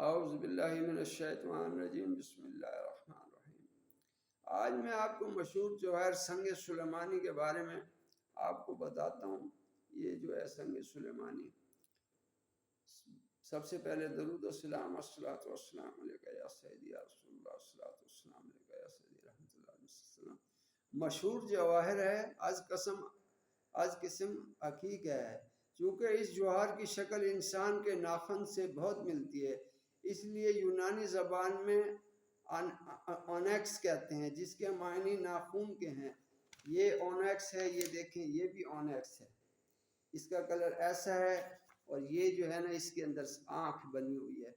اعوذ باللہ من الشیطان الرجیم، بسم اللہ الرحمن الرحیم۔ آج میں آپ کو مشہور جوہر سنگ سلیمانی کے بارے میں آپ کو بتاتا ہوں۔ یہ جو ہے سنگ سلیمانی، سب سے پہلے درود و سلام، الصلاۃ والسلام علیکہ یا سیدی یا رسول اللہ، الصلاۃ والسلام علیکہ یا سیدی رحمۃ اللہ علیہ وسلم۔ مشہور جواہر ہے، از قسم حقیق ہے، چونکہ اس جوہر کی شکل انسان کے ناخن سے بہت ملتی ہے، اس لیے یونانی زبان میں اونیکس کہتے ہیں، جس کے معنی ناخون کے ہیں۔ یہ اونیکس ہے، یہ دیکھیں، یہ بھی اونیکس ہے، اس کا کلر ایسا ہے، اور یہ جو ہے نا اس کے اندر آنکھ بنی ہوئی ہے،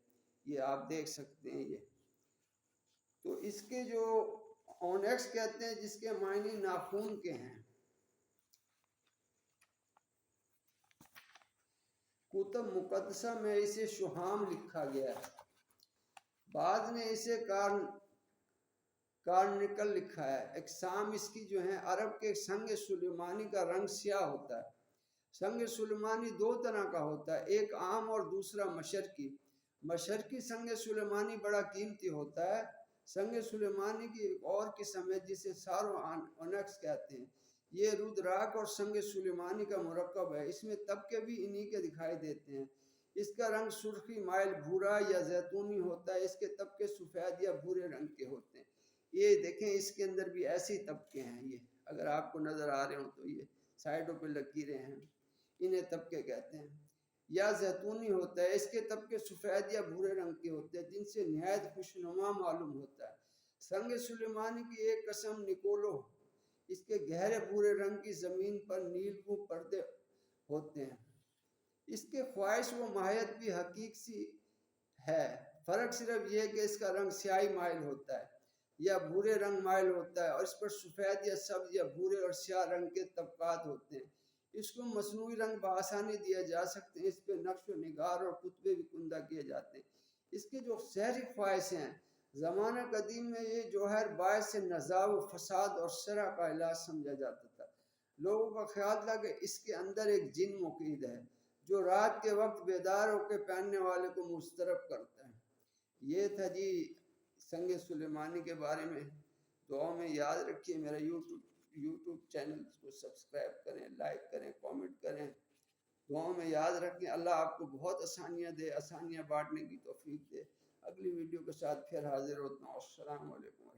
یہ آپ دیکھ سکتے ہیں۔ یہ تو اس کے جو اونیکس کہتے ہیں، جس کے معنی ناخون کے ہیں۔ کتب مقدسہ میں اسے شہام لکھا گیا ہے، بعد میں اسے کارنیکل لکھا ہے۔ اقسام اس کی جو ہیں، عرب کے سنگ سلیمانی کا رنگ سیاہ ہوتا ہے۔ سنگ سلیمانی دو طرح کا ہوتا ہے، ایک عام اور دوسرا مشرقی۔ مشرقی سنگ سلیمانی بڑا قیمتی ہوتا ہے۔ سنگ سلیمانی کی ایک اور قسم ہے جسے سارو اونیکس کہتے ہیں، یہ رودراک اور سنگ سلیمانی کا مرکب ہے، اس میں طبقے بھی انہی کے دکھائی دیتے ہیں۔ اس کا رنگ سرخی مائل بھورا یا زیتونی ہوتا ہے، اس کے طبقے سفید یا بھورے رنگ کے ہوتے ہیں۔ یہ دیکھیں، اس کے اندر بھی ایسی طبقے ہیں، یہ اگر آپ کو نظر آ رہے ہوں تو یہ سائڈوں پہ لکیریں ہیں، انہیں طبقے کہتے ہیں۔ یا زیتونی ہوتا ہے، اس کے طبقے سفید یا بھورے رنگ کے ہوتے ہیں، جن سے نہایت خوشنما معلوم ہوتا ہے۔ سنگ سلیمانی کی ایک قسم نکولو، اس کے گہرے بھورے رنگ کی زمین پر نیلگوں پردے ہوتے ہیں۔ اس کے خواہش و ماہیت بھی حقیق سی ہے، فرق صرف یہ کہ اس کا رنگ سیاہی مائل ہوتا ہے یا بھورے رنگ مائل ہوتا ہے، اور اس پر سفید یا سبز یا بھورے اور سیاہ رنگ کے طبقات ہوتے ہیں۔ اس کو مصنوعی رنگ بآسانی دیا جا سکتے ہیں، اس پہ نقش و نگار اور کتبے بھی کندہ کیے جاتے ہیں۔ اس کے جو سحری خواہشیں ہیں، زمانہ قدیم میں یہ جوہر باعث نزاع و فساد اور صرع کا علاج سمجھا جاتا تھا۔ لوگوں کا خیال تھا کہ اس کے اندر ایک جن مقید ہے جو رات کے وقت بیدار ہو کے پہننے والے کو مضطرب کرتا ہے۔ یہ تھا جی سنگ سلیمانی کے بارے میں۔ دعاؤں میں یاد رکھیے، میرا یوٹیوب چینل کو سبسکرائب کریں، لائک کریں، کامنٹ کریں۔ دعاؤں میں یاد رکھیں۔ اللہ آپ کو بہت آسانیاں دے، آسانیاں بانٹنے کی توفیق دے۔ اگلی ویڈیو کے ساتھ پھر حاضر ہوتا ہوں۔ السلام علیکم۔